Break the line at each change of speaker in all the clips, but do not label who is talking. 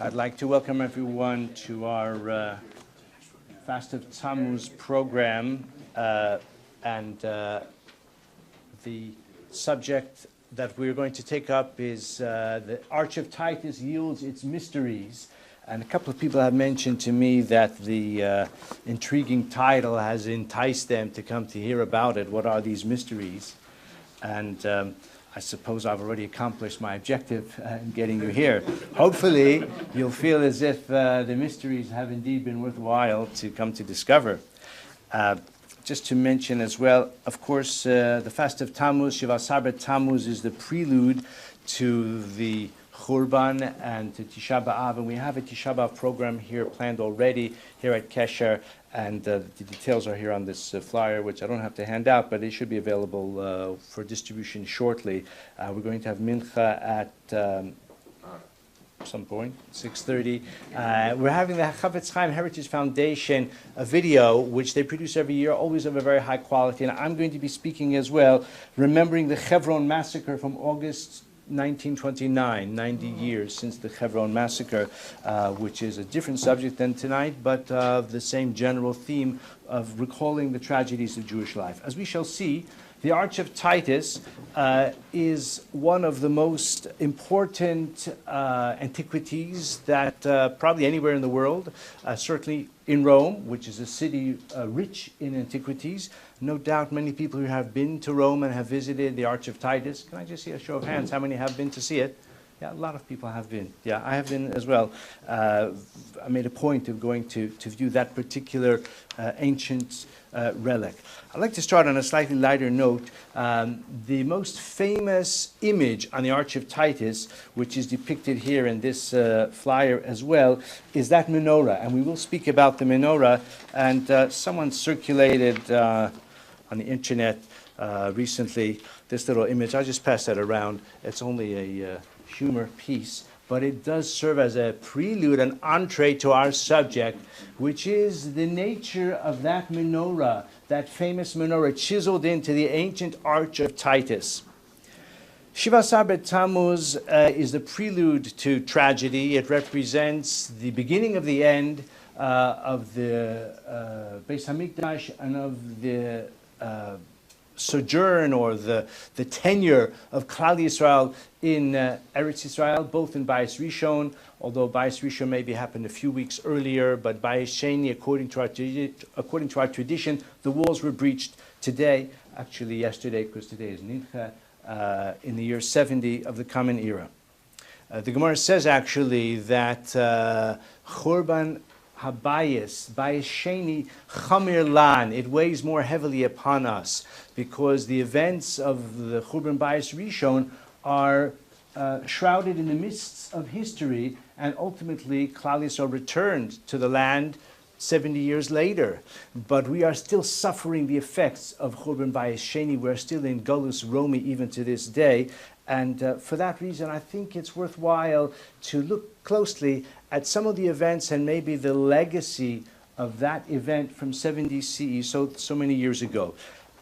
I'd like to welcome everyone to our Fast of Tammuz program, and the subject that we're going to take up is the Arch of Titus yields its mysteries. And a couple of people have mentioned to me that the intriguing title has enticed them to come to hear about it. What are these mysteries? And I suppose I've already accomplished my objective in getting you here. Hopefully, you'll feel as if the mysteries have indeed been worthwhile to come to discover. Just to mention as well, of course, the Fast of Tammuz, Shiva Sabet Tammuz, is the prelude to the Churban and to Tisha B'Av, and we have a Tisha B'Av program here planned already here at Kesher, and the details are here on this flyer, which I don't have to hand out, but it should be available for distribution shortly. We're going to have Mincha at some point, 6:30. We're having the Chavetz Chaim Heritage Foundation a video, which they produce every year, always of a very high quality, and I'm going to be speaking as well, remembering the Hebron massacre from August 1929, 90 years since the Hebron massacre, which is a different subject than tonight, but the same general theme of recalling the tragedies of Jewish life. As we shall see, the Arch of Titus is one of the most important antiquities that probably anywhere in the world, certainly in Rome, which is a city rich in antiquities. No doubt many people who have been to Rome and have visited the Arch of Titus. Can I just see a show of hands? How many have been to see it? Yeah, a lot of people have been. Yeah, I have been as well. I made a point of going to view that particular ancient relic. I'd like to start on a slightly lighter note. The most famous image on the Arch of Titus, which is depicted here in this flyer as well, is that menorah. And we will speak about the menorah. And someone circulated on the internet recently this little image. I'll just pass that around. It's only a humor piece, but it does serve as a prelude, an entree to our subject, which is the nature of that menorah, that famous menorah chiseled into the ancient Arch of Titus. Shiva Sabet Tammuz is the prelude to tragedy. It represents the beginning of the end of the Beis Hamikdash and of the sojourn or the tenure of Klal Yisrael in Eretz Yisrael, both in Bayis Rishon, although Bayis Rishon maybe happened a few weeks earlier, but Bayis Sheni, according to our tradition, the walls were breached today, actually yesterday, because today is Nincha, in the year 70 of the Common Era. The Gemara says actually that Churban Habayis, Bayis Sheni, Chamir Lan, it weighs more heavily upon us because the events of the Churban Bayis Rishon are shrouded in the mists of history, and ultimately Klal Yisrael returned to the land 70 years later. But we are still suffering the effects of Churban Bayis Sheni. We're still in Golus Romi even to this day. And for that reason, I think it's worthwhile to look closely at some of the events and maybe the legacy of that event from 70 CE, so many years ago.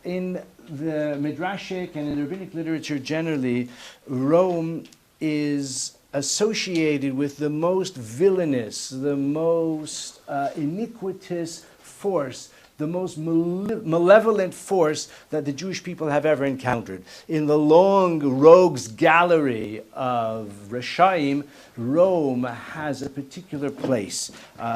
In the Midrashic and in the rabbinic literature generally, Rome is associated with the most villainous, the most iniquitous force, the most malevolent force that the Jewish people have ever encountered. In the long rogues gallery of Rashaim, Rome has a particular place.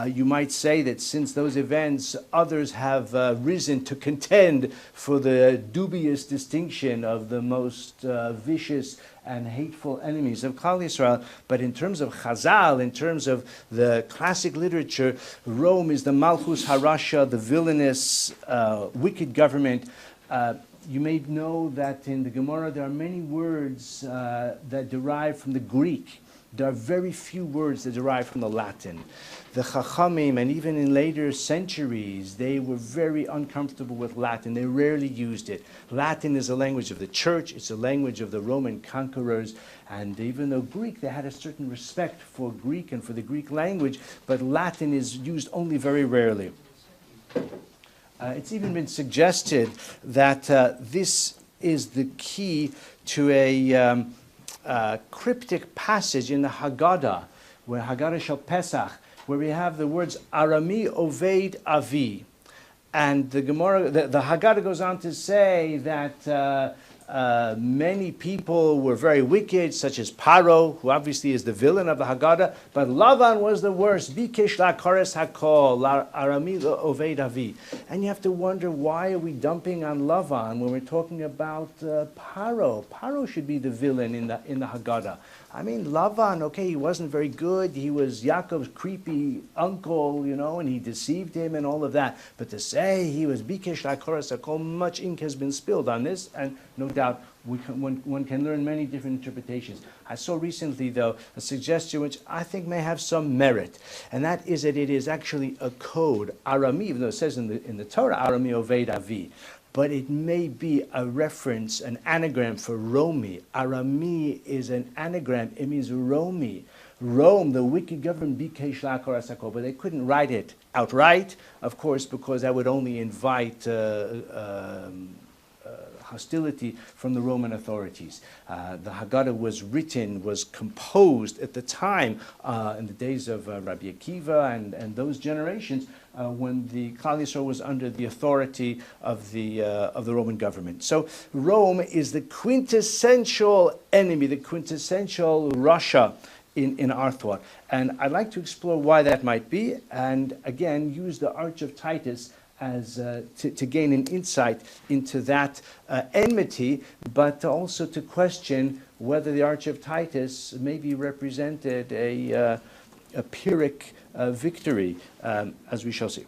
You might say that since those events, others have risen to contend for the dubious distinction of the most vicious and hateful enemies of Klal Yisrael. But in terms of Chazal, in terms of the classic literature, Rome is the Malchus Harasha, the villainous, wicked government. You may know that in the Gemara there are many words that derive from the Greek. There are very few words that derive from the Latin. The Chachamim, and even in later centuries, they were very uncomfortable with Latin. They rarely used it. Latin is a language of the church. It's a language of the Roman conquerors. And even though Greek, they had a certain respect for Greek and for the Greek language, but Latin is used only very rarely. It's even been suggested that this is the key to a cryptic passage in the Haggadah, where Haggadah Shel Pesach, where we have the words Arami Oved Avi. And the Gemara, the Haggadah goes on to say that many people were very wicked, such as Paro, who obviously is the villain of the Haggadah, but Lavan was the worst. Bikesh la'kares hakol, arami oved avi. And you have to wonder, why are we dumping on Lavan when we're talking about Paro? Paro should be the villain in the Haggadah. I mean, Lavan, okay, he wasn't very good. He was Yaakov's creepy uncle, and he deceived him and all of that. But to say he was Bikesh la'kares hakol, much ink has been spilled on this, and no doubt one can learn many different interpretations. I saw recently, though, a suggestion which I think may have some merit, and that is that it is actually a code, Arami, even though it says in the Torah, Arami Oved Avi, but it may be a reference, an anagram for Romi. Arami is an anagram, it means Romi. Rome, the wicked government, Bikesh la'kares hakol, but they couldn't write it outright, of course, because that would only invite hostility from the Roman authorities. The Haggadah was composed at the time, in the days of Rabbi Akiva and those generations, when the Klal Yisrael was under the authority of the Roman government. So Rome is the quintessential enemy, the quintessential Russia in our thought. And I'd like to explore why that might be, and again use the Arch of Titus as to gain an insight into that enmity, but also to question whether the Arch of Titus maybe represented a Pyrrhic victory, as we shall see.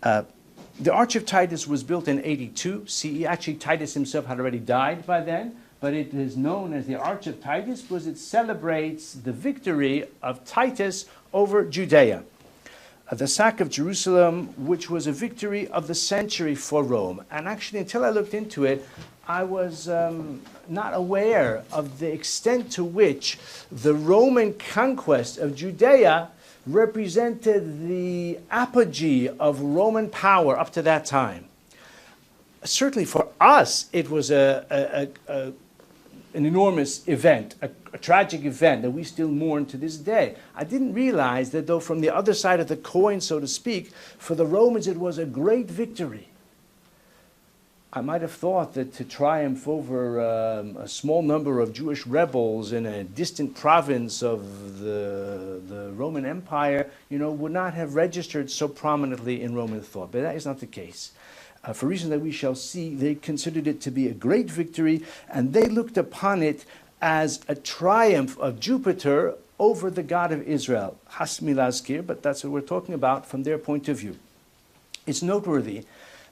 The Arch of Titus was built in 82 CE. Actually, Titus himself had already died by then, but it is known as the Arch of Titus because it celebrates the victory of Titus over Judea. The sack of Jerusalem, which was a victory of the century for Rome. And actually, until I looked into it, I was not aware of the extent to which the Roman conquest of Judea represented the apogee of Roman power up to that time. Certainly for us, it was an enormous event, a tragic event that we still mourn to this day. I didn't realize that, though, from the other side of the coin, so to speak, for the Romans it was a great victory. I might have thought that to triumph over a small number of Jewish rebels in a distant province of the Roman Empire, would not have registered so prominently in Roman thought. But that is not the case. For reasons that we shall see, they considered it to be a great victory, and they looked upon it as a triumph of Jupiter over the God of Israel. Hasmi lazkir, but that's what we're talking about from their point of view. It's noteworthy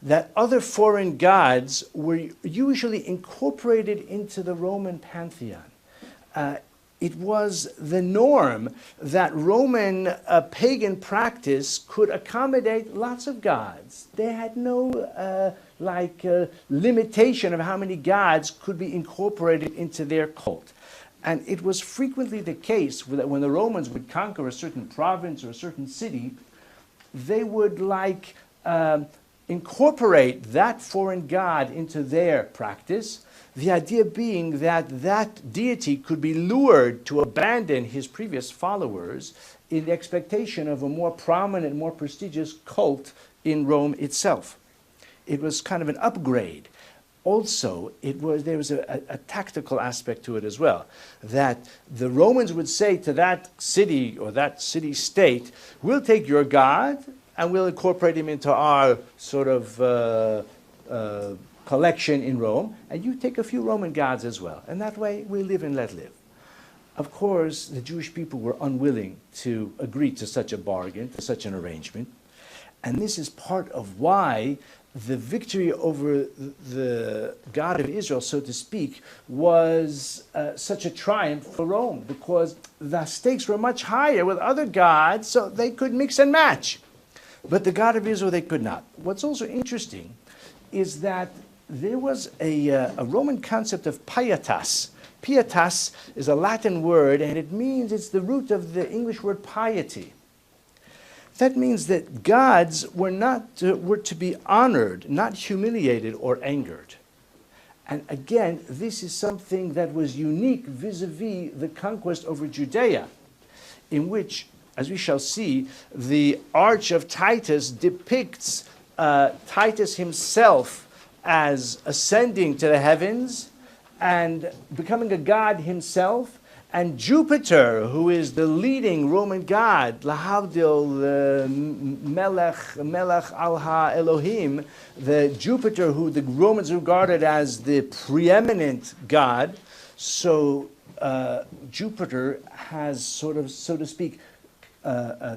that other foreign gods were usually incorporated into the Roman pantheon. It was the norm that Roman pagan practice could accommodate lots of gods. They had no limitation of how many gods could be incorporated into their cult. And it was frequently the case that when the Romans would conquer a certain province or a certain city, they would incorporate that foreign god into their practice, the idea being that that deity could be lured to abandon his previous followers in the expectation of a more prominent, more prestigious cult in Rome itself. It was kind of an upgrade. Also, there was a tactical aspect to it as well, that the Romans would say to that city or that city-state, we'll take your god and we'll incorporate him into our sort of collection in Rome, and you take a few Roman gods as well. And that way, we live and let live. Of course, the Jewish people were unwilling to agree to such a bargain, to such an arrangement. And this is part of why the victory over the God of Israel, so to speak, was such a triumph for Rome, because the stakes were much higher with other gods, so they could mix and match. But the God of Israel, they could not. What's also interesting is that there was a Roman concept of pietas. Pietas is a Latin word, and it means, it's the root of the English word piety. That means that gods were to be honored, not humiliated or angered. And again, this is something that was unique vis-a-vis the conquest over Judea. in which, as we shall see, the arch of Titus depicts Titus himself as ascending to the heavens and becoming a god himself, and Jupiter, who is the leading Roman god, Lahavdil, Melech al ha-Elohim, the Jupiter who the Romans regarded as the preeminent god. So Jupiter has sort of, so to speak,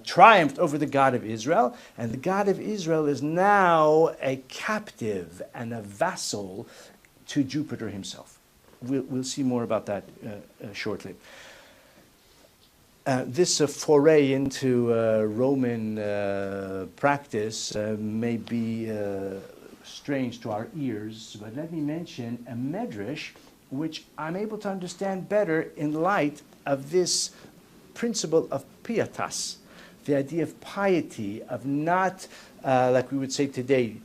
triumphed over the God of Israel, and the God of Israel is now a captive and a vassal to Jupiter himself. We'll see more about that shortly. This foray into Roman practice may be strange to our ears, but let me mention a medrash which I'm able to understand better in light of this principle of pietas, the idea of piety, of not, like we would say today,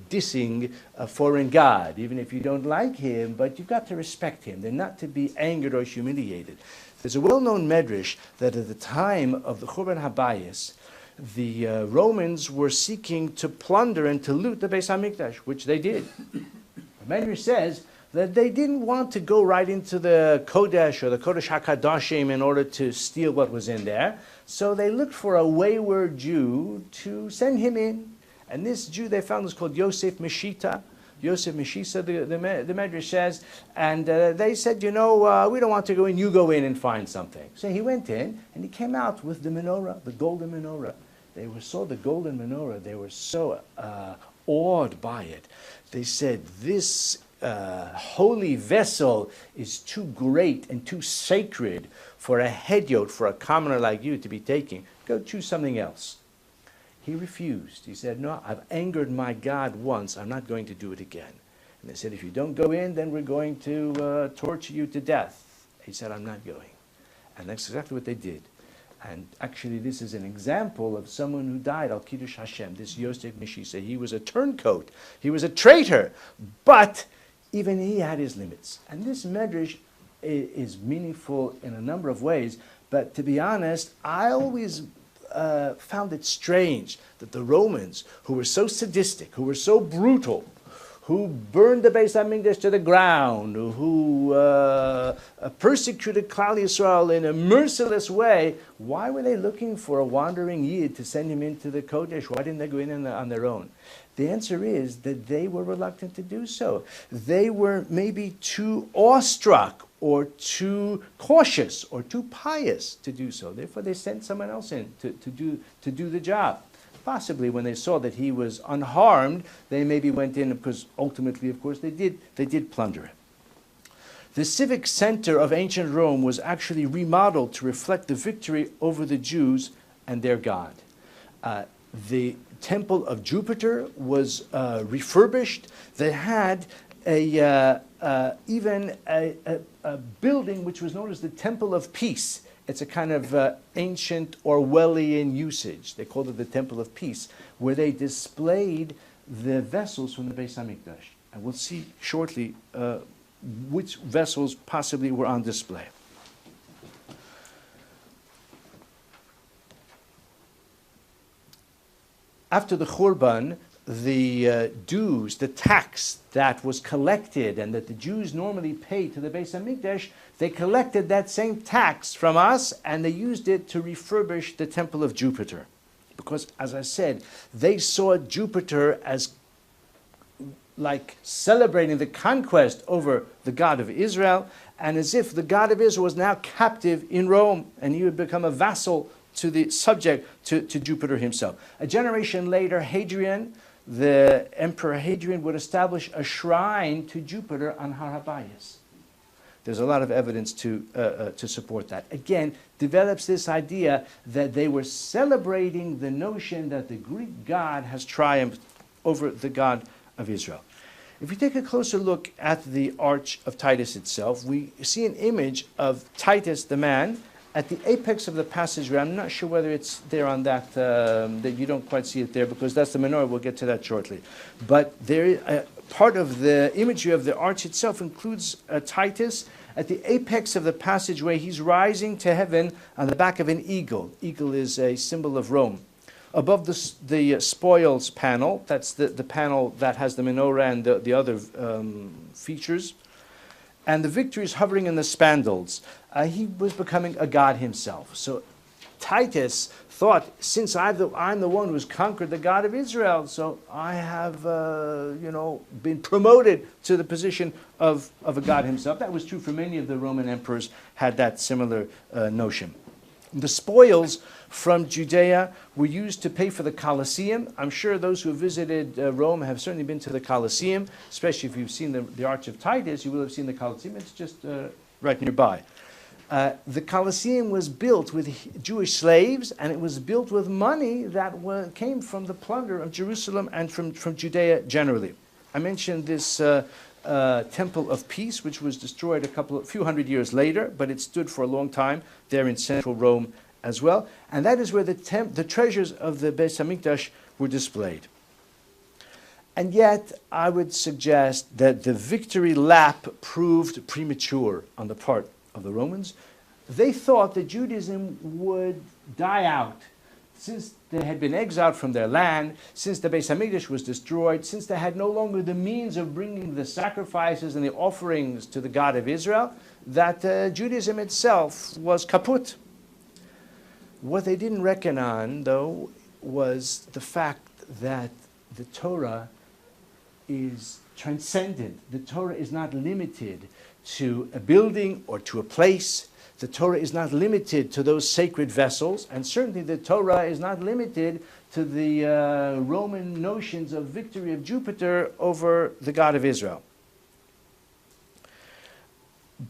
dissing a foreign god, even if you don't like him, but you've got to respect him. They're not to be angered or humiliated. There's a well-known medrash that at the time of the Churban Habayis, the Romans were seeking to plunder and to loot the Beis HaMikdash, which they did. The medrash says that they didn't want to go right into the Kodesh or the Kodesh HaKadoshim in order to steal what was in there. So they looked for a wayward Jew to send him in. And this Jew they found was called Yosef Meshita. Yosef Meshita, the Medrash says. And they said, we don't want to go in, you go in and find something. So he went in, and he came out with the menorah, the golden menorah. They saw the golden menorah. They were so awed by it. They said, this holy vessel is too great and too sacred for a hedyot, for a commoner like you to be taking. Go choose something else. He refused. He said, no, I've angered my God once. I'm not going to do it again. And they said, if you don't go in, then we're going to torture you to death. He said, I'm not going. And that's exactly what they did. And actually, this is an example of someone who died, al Kiddush Hashem, this Yosef Meshisa. He was a turncoat. He was a traitor. But even he had his limits. And this medrash is meaningful in a number of ways. But to be honest, I always found it strange that the Romans, who were so sadistic, who were so brutal, who burned the Beis HaMikdash to the ground, who persecuted Klal Yisrael in a merciless way, why were they looking for a wandering Yid to send him into the Kodesh? Why didn't they go in on their own? The answer is that they were reluctant to do so. They were maybe too awestruck or too cautious or too pious to do so. Therefore, they sent someone else in to do the job. Possibly when they saw that he was unharmed, they maybe went in, because ultimately, of course, they did plunder him. The civic center of ancient Rome was actually remodeled to reflect the victory over the Jews and their God. The temple of Jupiter was refurbished. They had even a building which was known as the Temple of Peace. It's a kind of ancient Orwellian usage. They called it the Temple of Peace, where they displayed the vessels from the Beis HaMikdash. And we'll see shortly which vessels possibly were on display. After the Churban, the dues, the tax that was collected and that the Jews normally paid to the Beis HaMikdash, they collected that same tax from us and they used it to refurbish the Temple of Jupiter. Because, as I said, they saw Jupiter as like celebrating the conquest over the God of Israel, and as if the God of Israel was now captive in Rome and he would become a vassal to the subject to Jupiter himself. A generation later, Hadrian, the Emperor Hadrian, would establish a shrine to Jupiter on Har HaBayis. There's a lot of evidence to support that. Again, develops this idea that they were celebrating the notion that the Greek god has triumphed over the God of Israel. If we take a closer look at the Arch of Titus itself, we see an image of Titus the man at the apex of the passageway. I'm not sure whether it's there on that, that you don't quite see it there, because that's the menorah. We'll get to that shortly. But there, part of the imagery of the arch itself includes Titus At the apex of the passageway, he's rising to heaven on the back of an eagle. Eagle is a symbol of Rome. Above the spoils panel, that's the panel that has the menorah and the other features, and the victory is hovering in the spandrels. He was becoming a god himself. So Titus thought, since I'm the one who's conquered the God of Israel, so I have been promoted to the position of a god himself. That was true for many of the Roman emperors, had that similar notion. The spoils from Judea were used to pay for the Colosseum. I'm sure those who have visited Rome have certainly been to the Colosseum, especially if you've seen the Arch of Titus, you will have seen the Colosseum. It's just right nearby. The Colosseum was built with Jewish slaves, and it was built with money that came from the plunder of Jerusalem and from Judea generally. I mentioned this Temple of Peace, which was destroyed a few hundred years later, but it stood for a long time there in central Rome as well. And that is where the treasures of the Beis Hamikdash were displayed. And yet, I would suggest that the victory lap proved premature on the part of the Romans. They thought that Judaism would die out since they had been exiled from their land, since the Beis Hamikdash was destroyed, since they had no longer the means of bringing the sacrifices and the offerings to the God of Israel, that Judaism itself was kaput. What they didn't reckon on, though, was the fact that the Torah is transcendent. The Torah is not limited to a building or to a place. The Torah is not limited to those sacred vessels, and certainly the Torah is not limited to the Roman notions of victory of Jupiter over the God of Israel.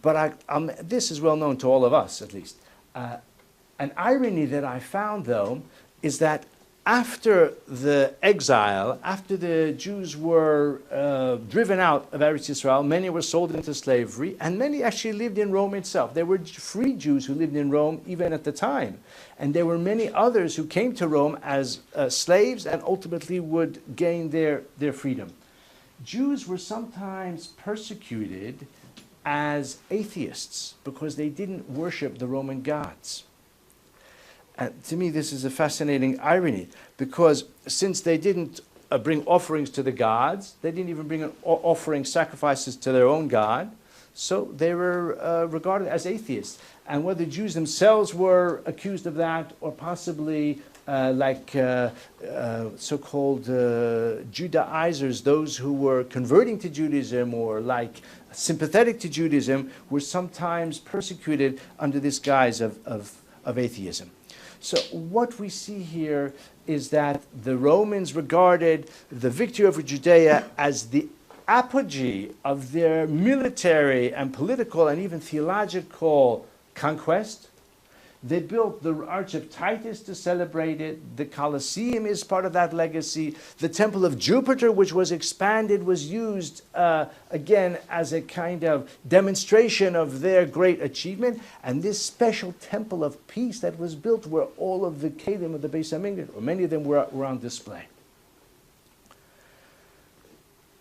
But this is well known to all of us, at least. An irony that I found, though, is that after the exile, after the Jews were driven out of Eretz Yisrael, many were sold into slavery, and many actually lived in Rome itself. There were free Jews who lived in Rome even at the time. And there were many others who came to Rome as slaves and ultimately would gain their freedom. Jews were sometimes persecuted as atheists because they didn't worship the Roman gods. And to me, this is a fascinating irony, because since they didn't bring offerings to the gods, they didn't even bring offering sacrifices to their own God, so they were regarded as atheists. And whether Jews themselves were accused of that, or possibly so-called Judaizers, those who were converting to Judaism or like sympathetic to Judaism, were sometimes persecuted under this guise of atheism. So what we see here is that the Romans regarded the victory over Judea as the apogee of their military and political and even theological conquest. They built the Arch of Titus to celebrate it. The Colosseum is part of that legacy. The Temple of Jupiter, which was expanded, was used again as a kind of demonstration of their great achievement. And this special Temple of Peace that was built, where all of the kelim of the Beis Hamikdash, or many of them, were on display.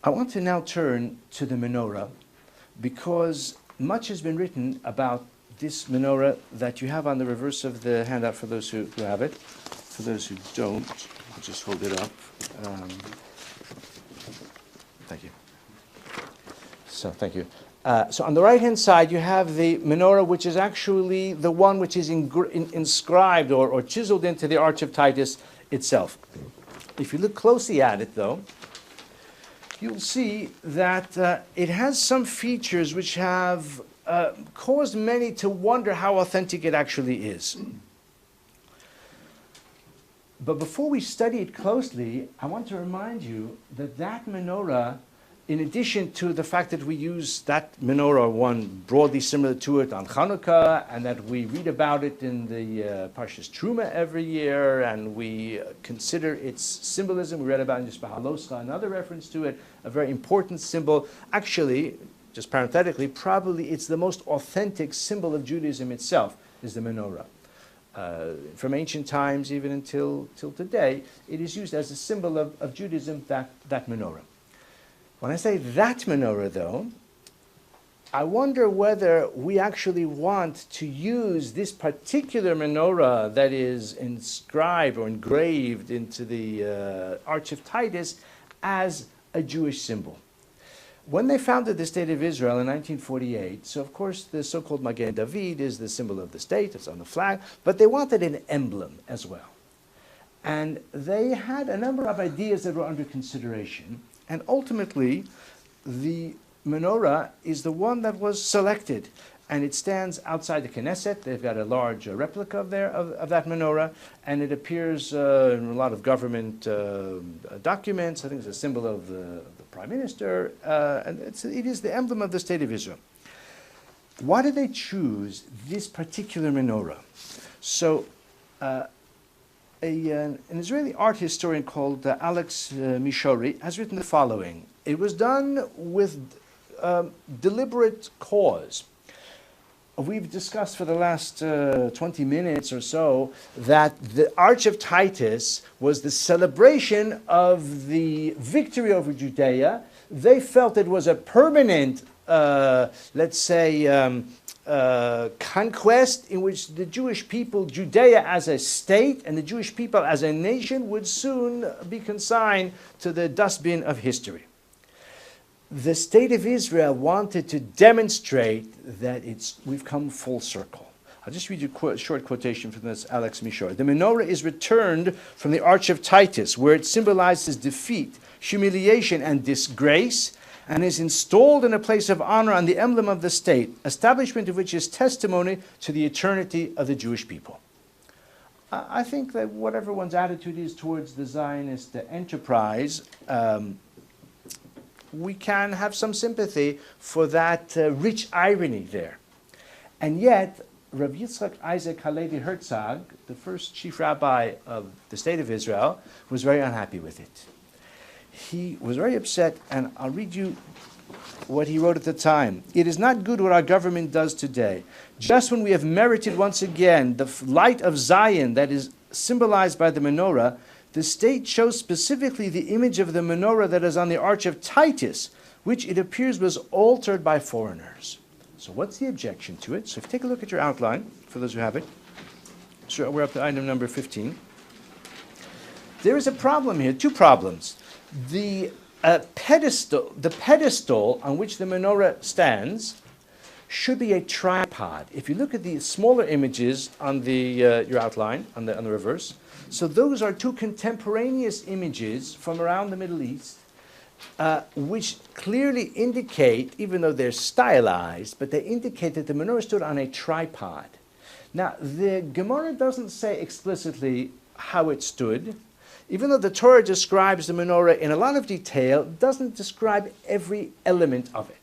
I want to now turn to the menorah, because much has been written about this menorah that you have on the reverse of the handout for those who have it. For those who don't, I'll just hold it up. Thank you. So, thank you. So on the right-hand side, you have the menorah, which is actually the one which is inscribed or chiseled into the Arch of Titus itself. If you look closely at it, though, you'll see that it has some features which have caused many to wonder how authentic it actually is. But before we study it closely, I want to remind you that that menorah, in addition to the fact that we use that menorah, one broadly similar to it, on Hanukkah, and that we read about it in the Parshas Truma every year, and we consider its symbolism, we read about it in Yispa Haloscha, another reference to it, a very important symbol. Actually, just parenthetically, probably it's the most authentic symbol of Judaism itself, is the menorah. From ancient times, even until today, it is used as a symbol of Judaism, that menorah. When I say that menorah, though, I wonder whether we actually want to use this particular menorah that is inscribed or engraved into the Arch of Titus as a Jewish symbol. When they founded the State of Israel in 1948, so of course the so-called Magen David is the symbol of the state, it's on the flag, but they wanted an emblem as well. And they had a number of ideas that were under consideration, and ultimately the menorah is the one that was selected, and it stands outside the Knesset. They've got a large replica of that menorah, and it appears in a lot of government documents. I think it's a symbol of the Prime Minister, and it is the emblem of the State of Israel. Why did they choose this particular menorah? So an Israeli art historian called Alex Mishori has written the following. It was done with deliberate cause. We've discussed for the last 20 minutes or so that the Arch of Titus was the celebration of the victory over Judea. They felt it was a permanent, let's say, conquest in which the Jewish people, Judea as a state and the Jewish people as a nation would soon be consigned to the dustbin of history. The State of Israel wanted to demonstrate that we've come full circle. I'll just read you a short quotation from this Alex Mishor. The menorah is returned from the Arch of Titus, where it symbolizes defeat, humiliation, and disgrace, and is installed in a place of honor on the emblem of the state, establishment of which is testimony to the eternity of the Jewish people. I think that whatever one's attitude is towards the Zionist enterprise, we can have some sympathy for that rich irony there. And yet, Rabbi Yitzchak Isaac Halevi Herzog, the first chief rabbi of the State of Israel, was very unhappy with it. He was very upset, and I'll read you what he wrote at the time. It is not good what our government does today. Just when we have merited once again the light of Zion that is symbolized by the menorah, the state shows specifically the image of the menorah that is on the Arch of Titus, which it appears was altered by foreigners. So what's the objection to it? So if you take a look at your outline, for those who have it, so we're up to item number 15. There is a problem here, two problems. The pedestal on which the menorah stands should be a tripod. If you look at the smaller images on the your outline, on the reverse, so those are two contemporaneous images from around the Middle East, which clearly indicate, even though they're stylized, but they indicate that the menorah stood on a tripod. Now, the Gemara doesn't say explicitly how it stood. Even though the Torah describes the menorah in a lot of detail, it doesn't describe every element of it.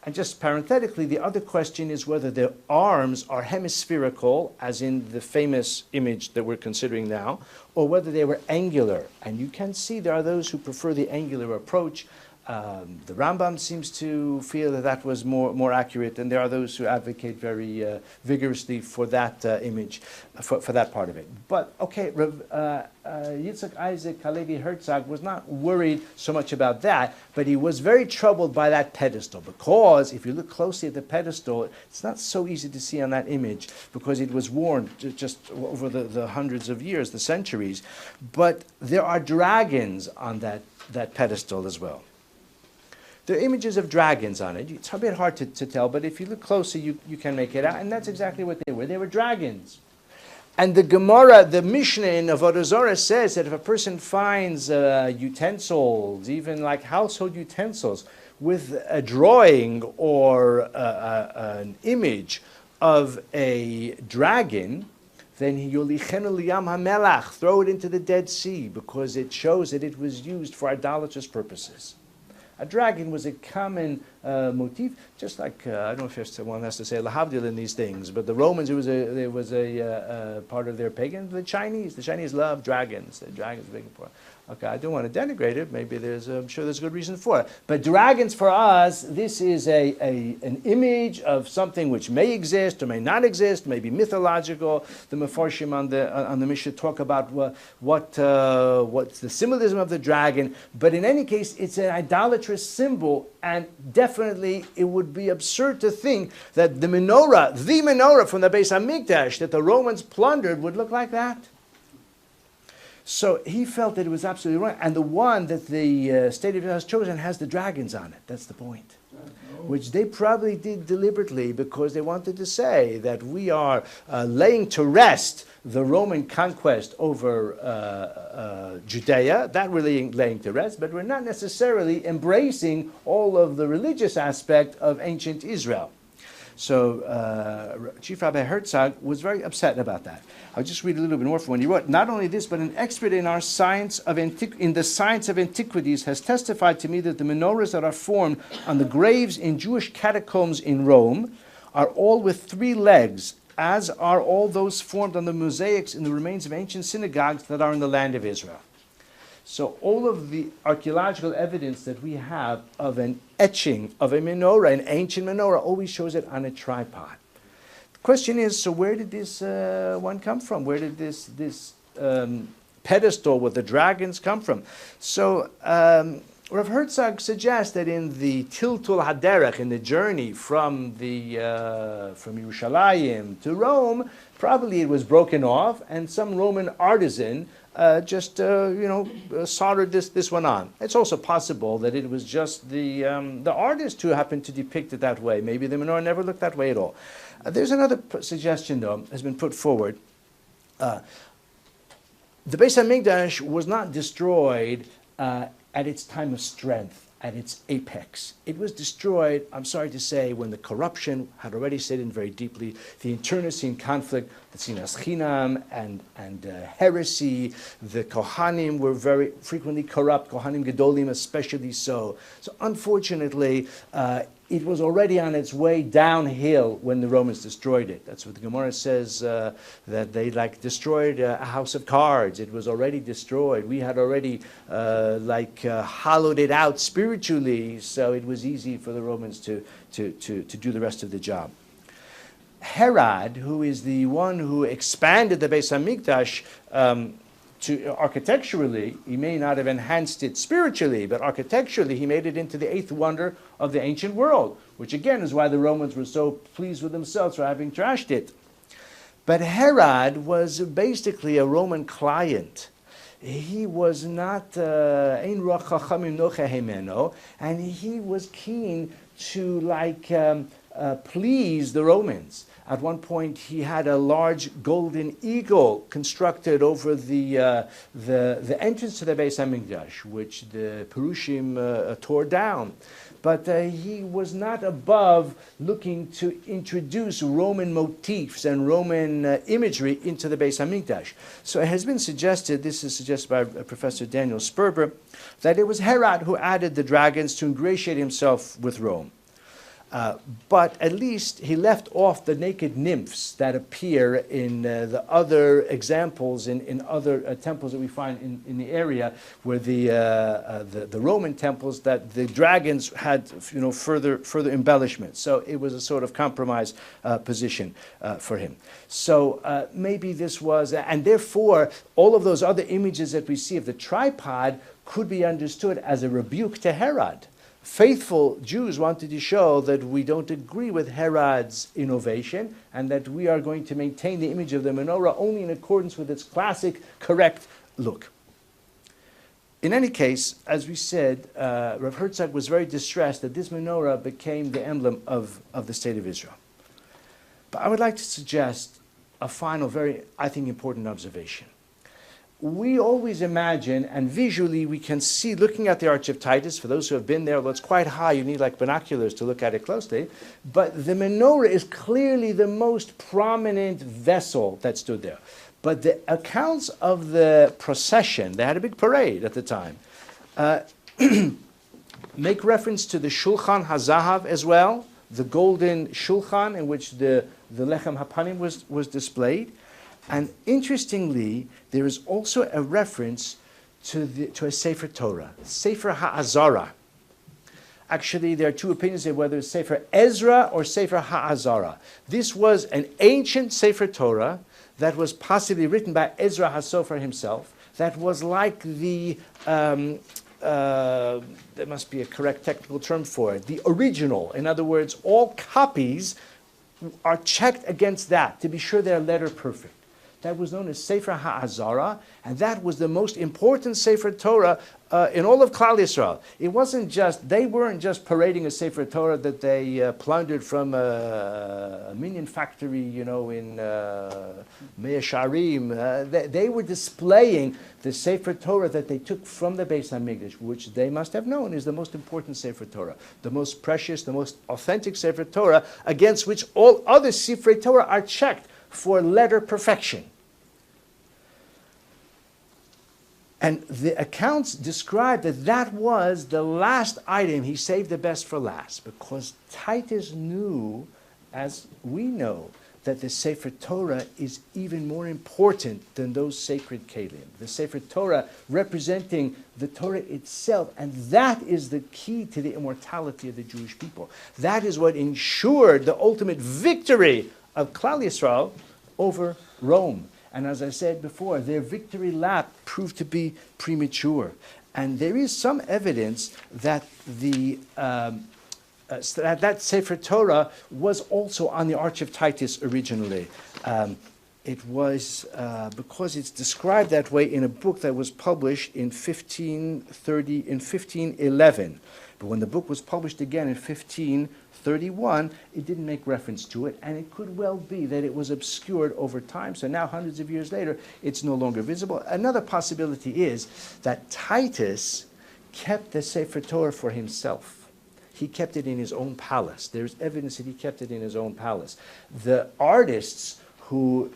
And just parenthetically, the other question is whether the arms are hemispherical, as in the famous image that we're considering now, or whether they were angular. And you can see there are those who prefer the angular approach. The Rambam seems to feel that that was more accurate, and there are those who advocate very vigorously for that image, for that part of it. But okay, Yitzchak Isaac Halevi Herzog was not worried so much about that, but he was very troubled by that pedestal, because if you look closely at the pedestal, it's not so easy to see on that image, because it was worn just over the hundreds of years, the centuries. But there are dragons on that pedestal as well. There are images of dragons on it. It's a bit hard to tell, but if you look closely, you can make it out. And that's exactly what they were. They were dragons. And the Gemara, the Mishnah in Avodah Zarah says that if a person finds utensils, even like household utensils, with a drawing or an image of a dragon, then Yolichenu liyam hamelach, throw it into the Dead Sea, because it shows that it was used for idolatrous purposes. A dragon was a common motif, just like, I don't know if one has to say lahavdil in these things, but the Romans, it was a part of their pagan. The Chinese love dragons. The dragons are big important. Okay, I don't want to denigrate it. Maybe I'm sure there's a good reason for it. But dragons for us, this is an image of something which may exist or may not exist, may be mythological. The Mefarshim on the Mishnah talk about what's the symbolism of the dragon. But in any case, it's an idolatrous symbol, and definitely it would be absurd to think that the menorah from the Beis Hamikdash that the Romans plundered would look like that. So he felt that it was absolutely wrong. And the one that the state of Israel has chosen has the dragons on it. That's the point. Which they probably did deliberately because they wanted to say that we are laying to rest the Roman conquest over Judea. That really laying to rest, but we're not necessarily embracing all of the religious aspect of ancient Israel. So Chief Rabbi Herzog was very upset about that. I'll just read a little bit more from when he wrote. Not only this, but an expert in our science of in the science of antiquities has testified to me that the menorahs that are formed on the graves in Jewish catacombs in Rome are all with 3 legs, as are all those formed on the mosaics in the remains of ancient synagogues that are in the land of Israel. So all of the archaeological evidence that we have of an etching of a menorah, an ancient menorah, always shows it on a tripod. The question is, so where did this one come from? Where did this pedestal with the dragons come from? So Rav Herzog suggests that in the Tiltul Haderech, in the journey from Yerushalayim to Rome, probably it was broken off, and some Roman artisan soldered this one on. It's also possible that it was just the artist who happened to depict it that way. Maybe the menorah never looked that way at all. There's another suggestion, though, has been put forward. The Beis Hamikdash was not destroyed at its time of strength, at its apex. It was destroyed, I'm sorry to say, when the corruption had already set in very deeply, the internecine conflict, the sinas chinam and heresy. The Kohanim were very frequently corrupt, Kohanim Gedolim especially so. So unfortunately, it was already on its way downhill when the Romans destroyed it. That's what the Gemara says, that they destroyed a house of cards. It was already destroyed. We had already hollowed it out spiritually, so it was easy for the Romans to do the rest of the job. Herod, who is the one who expanded the Beis Hamikdash architecturally, he may not have enhanced it spiritually, but architecturally he made it into the 8th wonder of the ancient world, which again is why the Romans were so pleased with themselves for having trashed it. But Herod was basically a Roman client. He was not and he was keen to please the Romans. At one point, he had a large golden eagle constructed over the entrance to the Beis Hamikdash, which the Perushim tore down. But he was not above looking to introduce Roman motifs and Roman imagery into the Beis Hamikdash. So it has been suggested, this is suggested by Professor Daniel Sperber, that it was Herod who added the dragons to ingratiate himself with Rome. But at least he left off the naked nymphs that appear in the other examples in other temples that we find in the area, where the Roman temples, that the dragons had further embellishment. So it was a sort of compromise position for him. So maybe this was, and therefore all of those other images that we see of the tripod could be understood as a rebuke to Herod. Faithful Jews wanted to show that we don't agree with Herod's innovation and that we are going to maintain the image of the menorah only in accordance with its classic, correct look. In any case, as we said, Rav Herzog was very distressed that this menorah became the emblem of the state of Israel. But I would like to suggest a final, very, I think, important observation. We always imagine, and visually we can see, looking at the Arch of Titus, for those who have been there, although it's quite high, you need binoculars to look at it closely, but the menorah is clearly the most prominent vessel that stood there. But the accounts of the procession, they had a big parade at the time, make reference to the Shulchan HaZahav as well, the golden Shulchan in which the Lechem HaPanim was displayed. And interestingly, there is also a reference to a Sefer Torah, Sefer HaAzara. Actually, there are two opinions of whether it's Sefer Ezra or Sefer HaAzara. This was an ancient Sefer Torah that was possibly written by Ezra HaSofer himself, that was like the, there must be a correct technical term for it, the original. In other words, all copies are checked against that to be sure they're letter perfect. That was known as Sefer HaAzara, and that was the most important Sefer Torah in all of Klal Yisrael. It wasn't just, they weren't just parading a Sefer Torah that they plundered from a minion factory, you know, in Mea Sharim. They were displaying the Sefer Torah that they took from the Beis HaMikdash, which they must have known is the most important Sefer Torah, the most precious, the most authentic Sefer Torah, against which all other Sefer Torah are checked for letter perfection. And the accounts describe that that was the last item. He saved the best for last, because Titus knew, as we know, that the Sefer Torah is even more important than those sacred kelim. The Sefer Torah representing the Torah itself, and that is the key to the immortality of the Jewish people. That is what ensured the ultimate victory of Klal Yisrael over Rome. And as I said before, their victory lap proved to be premature. And there is some evidence that that Sefer Torah was also on the Arch of Titus originally. It was because it's described that way in a book that was published in 1511. But when the book was published again in 1531, it didn't make reference to it, and it could well be that it was obscured over time. So now, hundreds of years later, it's no longer visible. Another possibility is that Titus kept the Sefer Torah for himself. He kept it in his own palace. There's evidence that he kept it in his own palace. The artists who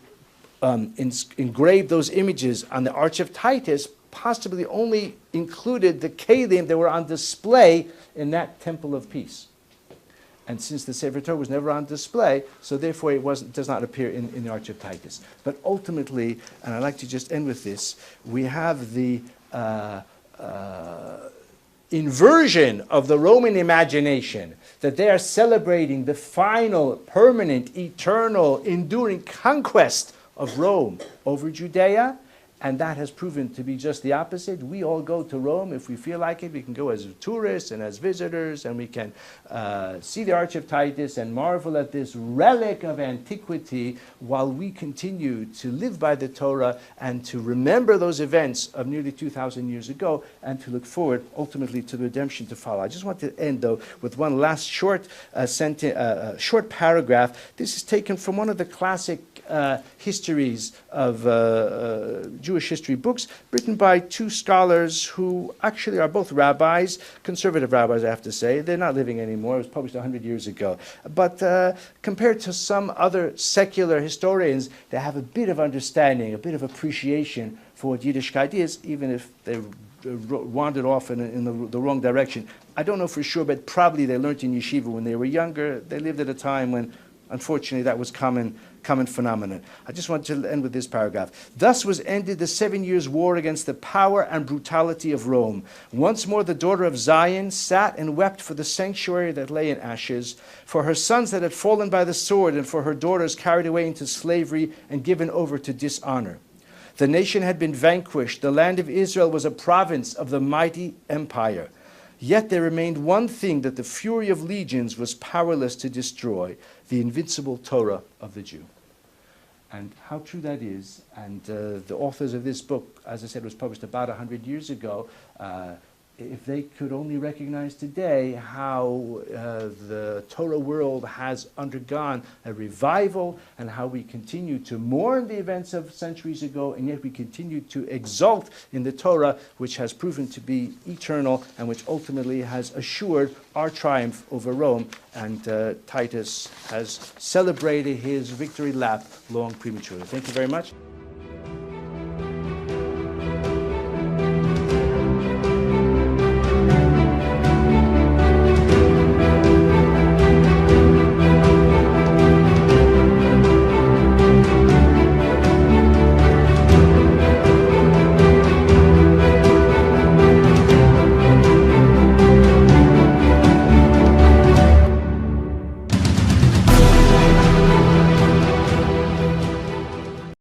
engraved those images on the Arch of Titus possibly only included the kelim that were on display in that temple of peace. And since the Sefer Torah was never on display, so therefore it does not appear in the Arch of Titus. But ultimately, and I'd like to just end with this, we have the inversion of the Roman imagination, that they are celebrating the final, permanent, eternal, enduring conquest of Rome over Judea. And that has proven to be just the opposite. We all go to Rome if we feel like it. We can go as tourists and as visitors, and we can see the Arch of Titus and marvel at this relic of antiquity while we continue to live by the Torah and to remember those events of nearly 2,000 years ago and to look forward ultimately to the redemption to follow. I just want to end, though, with one last short short paragraph. This is taken from one of the classic histories of Jewish history books written by two scholars who actually are both rabbis, conservative rabbis, I have to say. They're not living anymore. It was published 100 years ago. But compared to some other secular historians, they have a bit of understanding, a bit of appreciation for what Yiddishkeit is, even if they wandered off in the wrong direction. I don't know for sure, but probably they learned in yeshiva when they were younger. They lived at a time when, unfortunately, that was common phenomenon. I just want to end with this paragraph. Thus was ended the 7 years' war against the power and brutality of Rome. Once more the daughter of Zion sat and wept for the sanctuary that lay in ashes, for her sons that had fallen by the sword, and for her daughters carried away into slavery and given over to dishonor. The nation had been vanquished. The land of Israel was a province of the mighty empire. Yet there remained one thing that the fury of legions was powerless to destroy, the invincible Torah of the Jew. And how true that is, and the authors of this book, as I said, was published about 100 years ago. If they could only recognize today how the Torah world has undergone a revival and how we continue to mourn the events of centuries ago, and yet we continue to exult in the Torah, which has proven to be eternal and which ultimately has assured our triumph over Rome. And Titus has celebrated his victory lap long prematurely. Thank you very much.